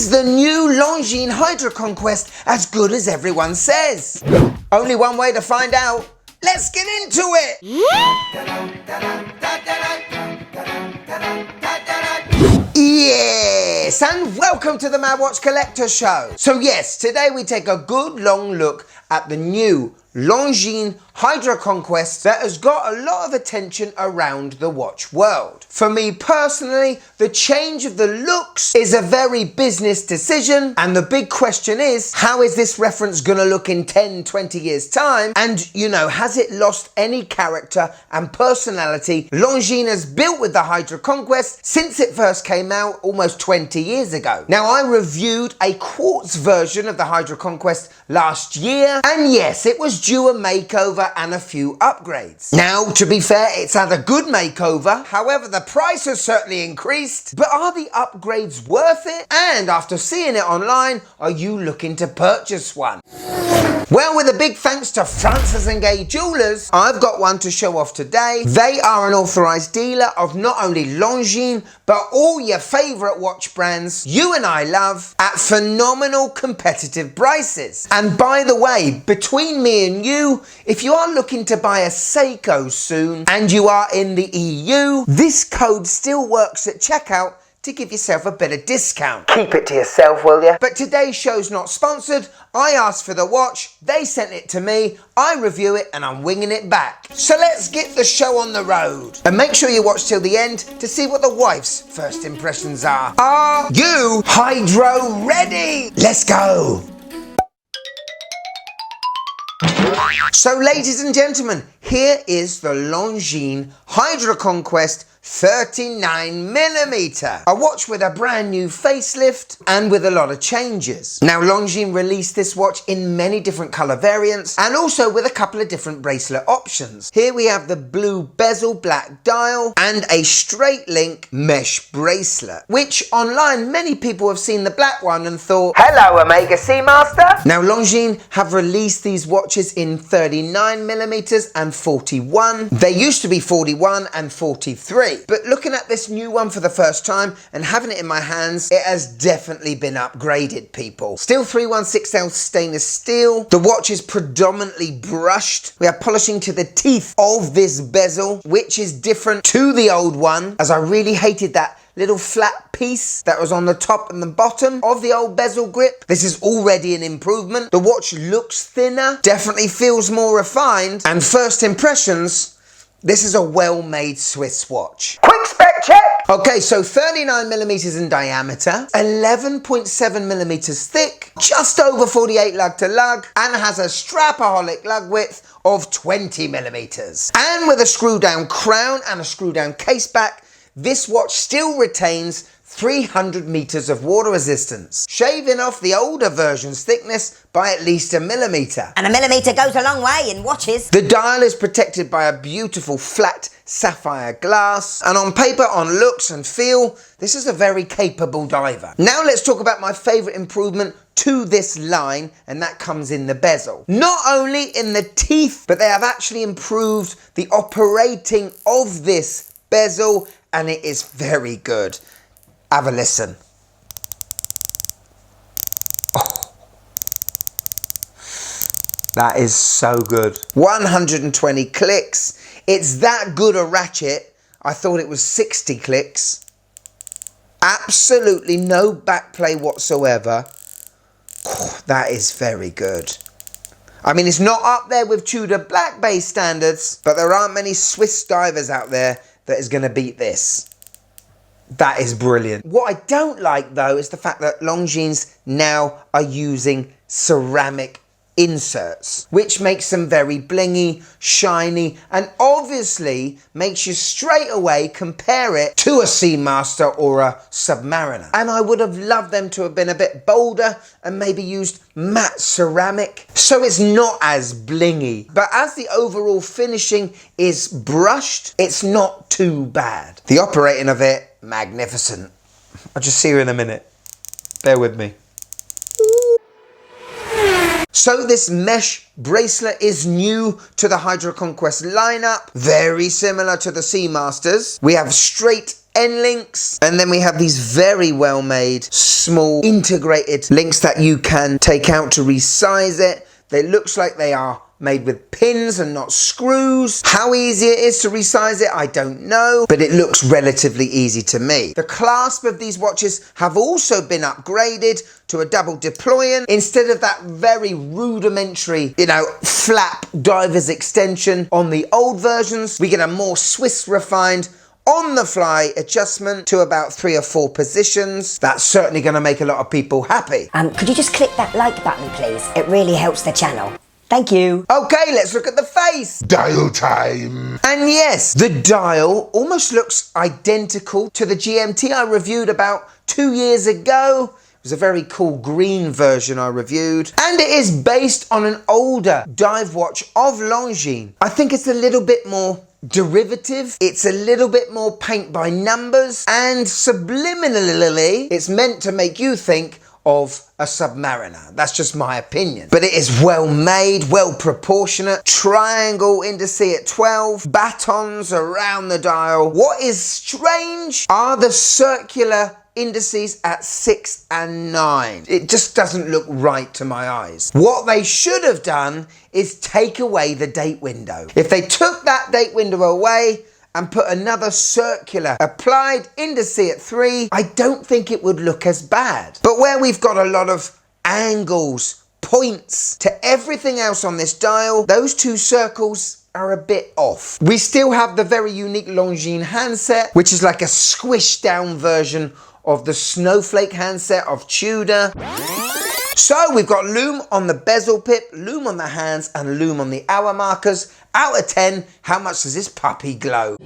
Is the new Longines Hydroconquest as good as everyone says? Only one way to find out. Let's get into it! Yes, and welcome to the Mad Watch Collector Show. So yes, today we take a good long look at the new Longines Hydroconquest that has got a lot of attention around the watch world. For me personally, the change of the looks is a very business decision, and the big question is, how is this reference gonna look in 10, 20 years time? And you know, has it lost any character and personality Longines has built with the Hydroconquest since it first came out almost 20 years ago? Now, I reviewed a quartz version of the Hydroconquest last year, and yes, it was due a makeover and a few upgrades. Now, to be fair, it's had a good makeover, however the price has certainly increased, but are the upgrades worth it? And after seeing it online, are you looking to purchase one? Well, with a big thanks to Francis & Gay Jewelers, I've got one to show off today. They are an authorised dealer of not only Longines, but all your favourite watch brands you and I love at phenomenal competitive prices. And by the way, between me and you, if you are looking to buy a Seiko soon and you are in the EU, this code still works at checkout to give yourself a bit of discount. Keep it to yourself, will you? But today's show's not sponsored. I asked for the watch, they sent it to me, I review it, and I'm winging it back. So let's get the show on the road. And make sure you watch till the end to see what the wife's first impressions are. Are you Hydro ready? Let's go. So ladies and gentlemen, here is the Longines Hydroconquest 39mm, a watch with a brand new facelift and with a lot of changes. Now, Longines released this watch in many different colour variants and also with a couple of different bracelet options. Here we have the blue bezel black dial and a straight link mesh bracelet, which online many people have seen the black one and thought, hello Omega Seamaster. Now, Longines have released these watches in 39mm and 41. They used to be 41 and 43. But looking at this new one for the first time and having it in my hands, it has definitely been upgraded, people. Still 316L stainless steel. The watch is predominantly brushed. We are polishing to the teeth of this bezel, which is different to the old one, as I really hated that little flat piece that was on the top and the bottom of the old bezel grip. This is already an improvement. The watch looks thinner, definitely feels more refined, and first impressions, this is a well-made Swiss watch. Quick spec check! Okay, so 39mm in diameter, 11.7mm thick, just over 48 lug to lug, and has a strapaholic lug width of 20mm. And with a screw-down crown and a screw-down case back, this watch still retains 300 meters of water resistance, shaving off the older version's thickness by at least a millimeter. And a millimeter goes a long way in watches. The dial is protected by a beautiful flat sapphire glass, and on paper, on looks and feel, this is a very capable diver. Now let's talk about my favourite improvement to this line, and that comes in the bezel. Not only in the teeth, but they have actually improved the operating of this bezel, and it is very good. Have a listen. Oh, that is so good. 120 clicks. It's that good a ratchet. I thought it was 60 clicks. Absolutely no backplay whatsoever. Oh, that is very good. I mean, it's not up there with Tudor Black Bay standards, but there aren't many Swiss divers out there that is going to beat this. That is brilliant. What I don't like though is the fact that Longines now are using ceramic inserts, which makes them very blingy, shiny, and obviously makes you straight away compare it to a Seamaster or a Submariner. And I would have loved them to have been a bit bolder and maybe used matte ceramic, so it's not as blingy. But as the overall finishing is brushed, it's not too bad. The operating of it, magnificent. I'll just see you in a minute. Bear with me. So this mesh bracelet is new to the HYDROCONQUEST lineup, very similar to the Seamasters. We have straight end links. And then we have these very well made, small, integrated links that you can take out to resize it. They looks like they are made with pins and not screws. How easy it is to resize it, I don't know, but it looks relatively easy to me. The clasp of these watches have also been upgraded to a double deployant. Instead of that very rudimentary, flap diver's extension on the old versions, we get a more Swiss refined on-the-fly adjustment to about 3 or 4 positions. That's certainly going to make a lot of people happy. Could you just click that like button, please? It really helps the channel. Thank you. Okay, let's look at the face. Dial time. And yes, the dial almost looks identical to the GMT I reviewed about 2 years ago. It was a very cool green version I reviewed. And it is based on an older dive watch of Longines. I think it's a little bit more derivative. It's a little bit more paint by numbers. And subliminally, it's meant to make you think of a Submariner. That's just my opinion. But it is well made, well proportionate. Triangle indice at 12. Batons around the dial. What is strange are the circular indices at 6 and 9. It just doesn't look right to my eyes. What they should have done is take away the date window. If they took that date window away and put another circular applied indice at 3, I don't think it would look as bad. But where we've got a lot of angles, points to everything else on this dial, those 2 circles are a bit off. We still have the very unique Longines handset, which is like a squished down version of the snowflake handset of Tudor. So we've got lume on the bezel pip, lume on the hands, and lume on the hour markers. Out of 10, how much does this puppy glow?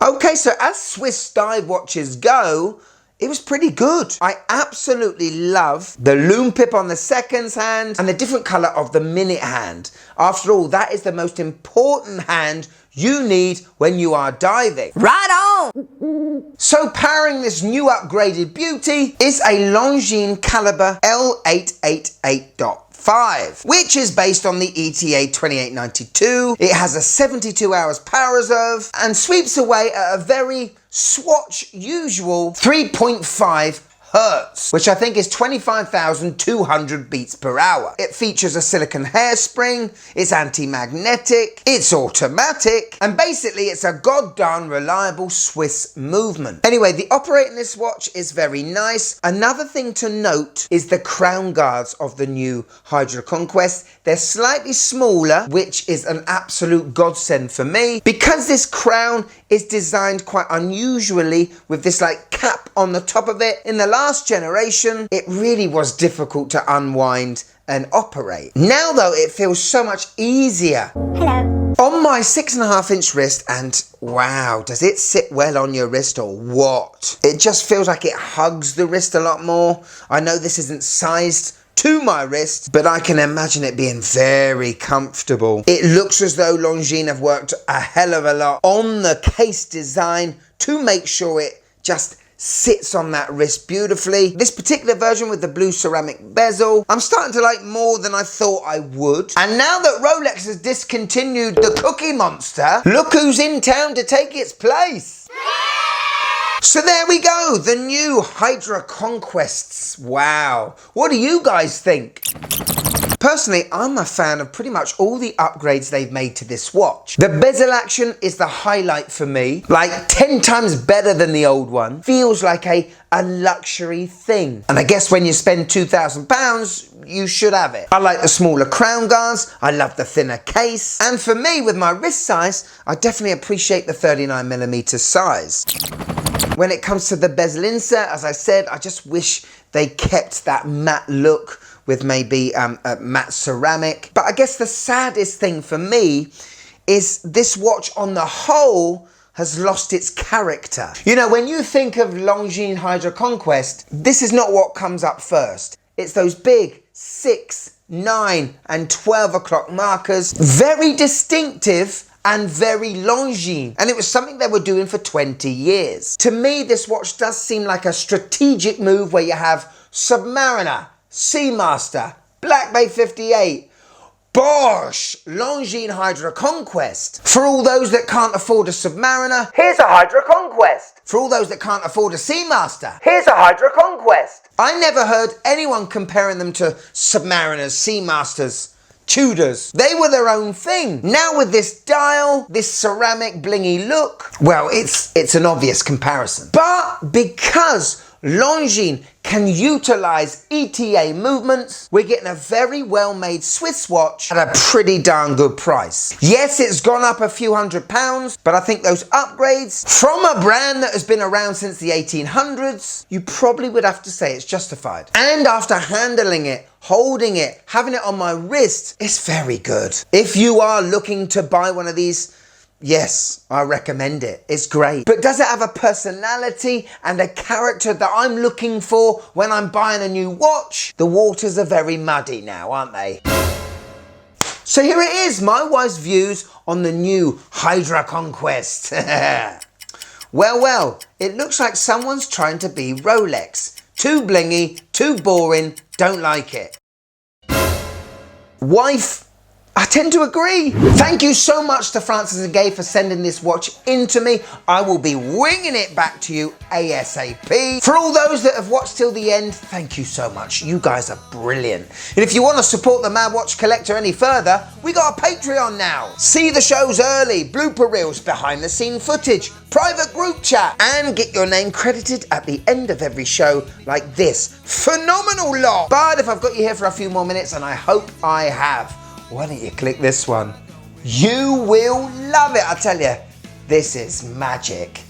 Okay, so as Swiss dive watches go, it was pretty good. I absolutely love the lume pip on the seconds hand and the different colour of the minute hand. After all, that is the most important hand you need when you are diving. Right on! So powering this new upgraded beauty is a Longines Caliber L888.5, which is based on the ETA 2892. It has a 72 hours power reserve and sweeps away at a very Swatch usual 3.5 Hertz, which I think is 25,200 beats per hour. It features a silicone hairspring, it's anti-magnetic, it's automatic, and basically it's a goddamn reliable Swiss movement. Anyway, the operating this watch is very nice. Another thing to note is the crown guards of the new HYDROCONQUEST. They're slightly smaller, which is an absolute godsend for me, because this crown is designed quite unusually with this like cap on the top of it. In the last generation, it really was difficult to unwind and operate. Now though, it feels so much easier. Hello. On my 6.5 inch wrist, and wow, does it sit well on your wrist or what? It just feels like it hugs the wrist a lot more. I know this isn't sized to my wrist, but I can imagine it being very comfortable. It looks as though Longines have worked a hell of a lot on the case design to make sure it just sits on that wrist beautifully. This particular version with the blue ceramic bezel, I'm starting to like more than I thought I would. And now that Rolex has discontinued the Cookie Monster, look who's in town to take its place. So there we go, the new HYDROCONQUESTS. Wow, what do you guys think? Personally, I'm a fan of pretty much all the upgrades they've made to this watch. The bezel action is the highlight for me, like 10 times better than the old one. Feels like a luxury thing. And I guess when you spend £2,000, you should have it. I like the smaller crown guards, I love the thinner case, and for me, with my wrist size, I definitely appreciate the 39mm size. When it comes to the bezel insert, as I said, I just wish they kept that matte look with maybe a matte ceramic. But I guess the saddest thing for me is this watch on the whole has lost its character. You know, when you think of Longines HYDROCONQUEST, this is not what comes up first. It's those big 6, 9 and 12 o'clock markers. Very distinctive and very Longines. And it was something they were doing for 20 years. To me, this watch does seem like a strategic move where you have Submariner, Seamaster, Black Bay 58, Bosch, Longines Hydroconquest. For all those that can't afford a Submariner, here's a Hydroconquest. For all those that can't afford a Seamaster, here's a Hydroconquest. I never heard anyone comparing them to Submariners, Seamasters, Tudors. They were their own thing. Now with this dial, this ceramic blingy look, well, it's an obvious comparison. But because Longines can utilize ETA movements, we're getting a very well-made Swiss watch at a pretty darn good price. Yes, it's gone up a few £100s, but I think those upgrades from a brand that has been around since the 1800s, you probably would have to say it's justified. And after handling it, holding it, having it on my wrist, it's very good. If you are looking to buy one of these, yes, I recommend it. It's great. But does it have a personality and a character that I'm looking for when I'm buying a new watch? The waters are very muddy now, aren't they? So here it is, my wife's views on the new HYDROCONQUEST. Well, it looks like someone's trying to be Rolex. Too blingy, too boring, don't like it. Wife, I tend to agree. Thank you so much to Francis and Gay for sending this watch into me. I will be winging it back to you ASAP. For all those that have watched till the end, thank you so much. You guys are brilliant. And if you want to support the Mad Watch Collector any further, we got a Patreon now. See the shows early, blooper reels, behind the scene footage, private group chat, and get your name credited at the end of every show like this phenomenal lot. But if I've got you here for a few more minutes, and I hope I have, why don't you click this one? You will love it, I tell you. This is magic.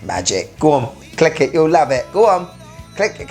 Magic. Go on, click it, you'll love it. Go on, click it.